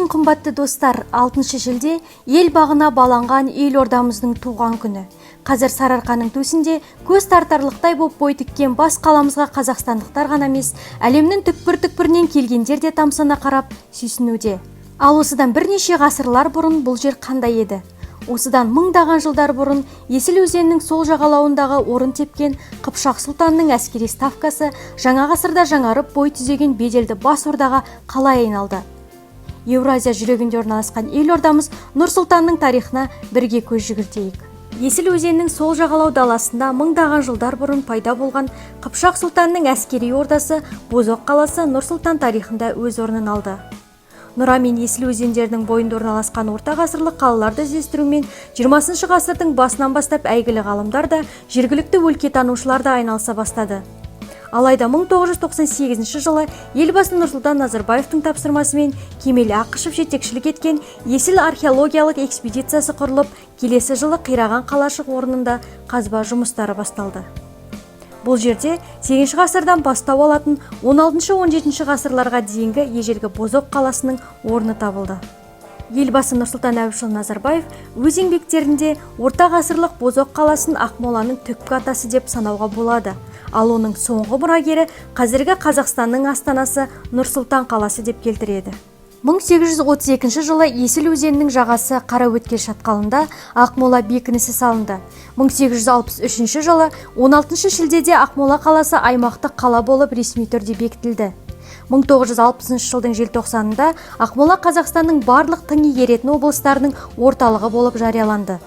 қымбатты достар, 6 шілде ел бағына баланған елордамыздың туған күні. Қазір Сарыарқаның төсінде көз тартарлықтай боп бой тіккен бас қаламызға қазақстандықтар ғана емес, әлемнің түкпір-түкпірінен келгендер де тамсана қарап сүйсінуде. Ал осыдан бірнеше ғасырлар бұрын бұл жер қандай еді? Осыдан мыңдаған жылдар бұрын Есіл өзенінің сол жағалауындағы орын тепкен Қыпшақ сұлтанының әскери ставкасы жаңа ғасырда жаңарып бой түзеген беделді бас ордаға қалай айналды? Еуразия жүрегінде орналасқан елордамыз Нұр-Сұлтанның тарихына бірге көз жүгіртейік. Есіл өзенінің сол жағалау даласында мыңдаған жылдар бұрын пайда болған Қыпшақ сұлтанының әскери ордасы Бозоқ қаласы Нұр-Сұлтан тарихында өз орнын алды. Нұра мен Есіл өзендерінің бойында орналасқан орта ғасырлық қалаларды іздестірумен 20 ғасырдың басынан бастап әйгілі ғалымдар да, жергілікті өлкетанушылар да айналыса бастады. Алайда 1998 жылы елбасы Нұрсұлтан Назарбаевтың тапсырмасымен Кемел Ақышев жетекшілік еткен Есіл археологиялық экспедициясы құрылып, келесі жылы қираған қалашық орнында қазба жұмыстары басталды. Бұл жерде 8 ғасырдан бастау алатын 16-17 ғасырларға дейінгі ежелгі Бозоқ қаласының орны табылды. Елбасы Нұрсұлтан Әбішұлы Назарбаев өз еңбектерінде орта ғасырлық Бозоқ қаласын Ақмоланың түпкі атасы деп санауға болады. Ал оның соңғы мұрагері қазіргі Қазақстанның астанасы Нұр-Сұлтан қаласы деп келтіреді. 1832 жылы Есіл өзенінің жағасы Қараөткел шатқалында Ақмола бекінісі салынды. 1863 жылы 16 шілдеде Ақмола қаласы аймақтық қала болып ресми түрде бекітілді. 1960 жылдың желтоқсанында Ақмола Қазақстанның барлық тың игеретін облыстарының орталығы болып жарияланды.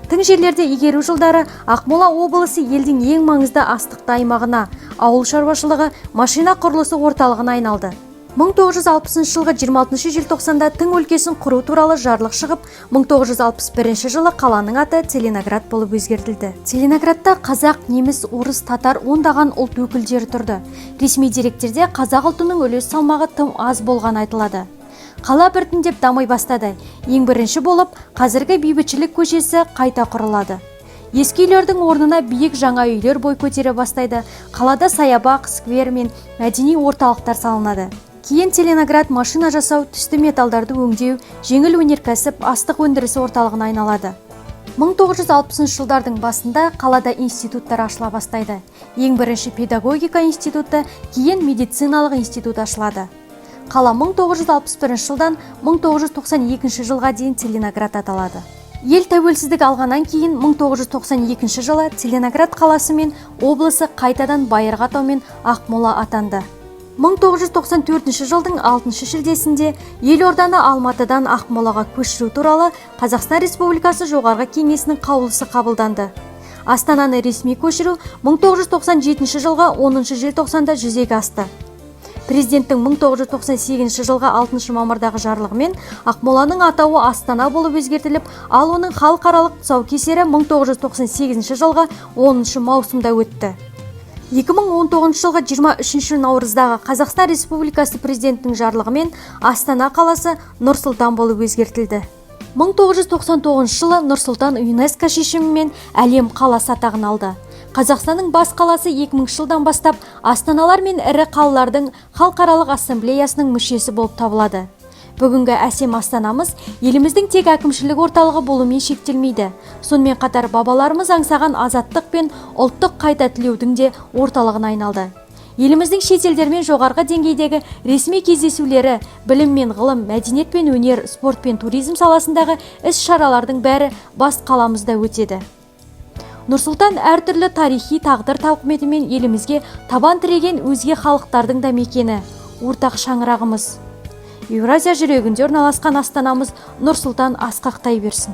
Тың жерлерде игеру жылдары Ақмола облысы елдің ең маңызды астықты аймағына, ауыл шаруашылығы, машина құрылысы орталығына айналды. 1960 жылғы 26 желтоқсанда тың өлкесін құру туралы жарлық шығып, 1961 жылы қаланың аты Целиноград болып өзгертілді. Целиноградта қазақ, неміс, орыс, татар ондаған ұлт өкілдері тұрды. Ресми деректерде қазақ ұлтының үлес салмағы тым аз болған айтылады. Қала біртіндеп дамай бастады. Ең бірінші болып қазіргі Бейбітшілік көшесі қайта құрылады. Ескі үйлердің орнына биік жаңа үйлер бой көтере бастайды. Қалада саябақ, сквер мен мәдени орталықтар салынады. Кейін Целиноград машина жасау, түсті металдарды өңдеу, жеңіл өнеркәсіп, астық өндірісі орталығына айналады. 1960 жылдардың басында қалада институттар ашыла бастайды. Ең бірінші педагогика институты, кейін медициналық институт ашылады. Қала 1961 жылдан 1992 жылға дейін Целиноград аталады. Ел тәуелсіздік алғаннан кейін 1992 жылы Целиноград қаласы мен облысы қайтадан Байырғы атаумен Ақмола атанды. 1994 жылдың 6 шілдесінде елорданы Алматыдан Ақмолаға көшіру туралы Қазақстан Республикасы Жоғарғы кеңесінің қаулысы қабылданды. Астананы ресми көшіру 1997 жылғы 10 желтоқсанда жүзеге асты. Президенттің 1998 жылғы 6 мамырдағы жарлығымен Ақмоланың атауы Астана болып өзгертіліп, ал оның халықаралық тұсаукесері 1998 жылғы 10 маусымда өтті. 2019 жылғы 23 наурыздағы Қазақстан Республикасы президентінің жарлығымен Астана қаласы Нұр-Сұлтан болып өзгертілді. 1999 жылы Нұр-Сұлтан ЮНЕСКО шешімімен әлем қаласы атағын алды. Қазақстанның бас қаласы 2000 жылдан бастап астаналар мен ірі қалалардың халықаралық ассамблеясының мүшесі болып табылады. Бүгінгі әсем астанамыз еліміздің тек әкімшілік орталығы болумен шектелмейді. Сонымен қатар бабаларымыз аңсаған азаттық пен ұлттық қайта түлеудің де орталығына айналды. Еліміздің шетелдермен жоғарғы деңгейдегі ресми кездесулері, білім мен ғылым, мәдениет пен өнер, спорт пен туризм саласындағы іс-шаралардың бәрі бас қаламызда өтеді. Нұр-Сұлтан әртүрлі тарихи тағдыр тауқыметімен елімізге табан тіреген өзге халықтардың да мекені, ортақ шаңырағымыз. Еуразия жүрегінде орналасқан астанамыз Нұр-Сұлтан асқақтай берсін.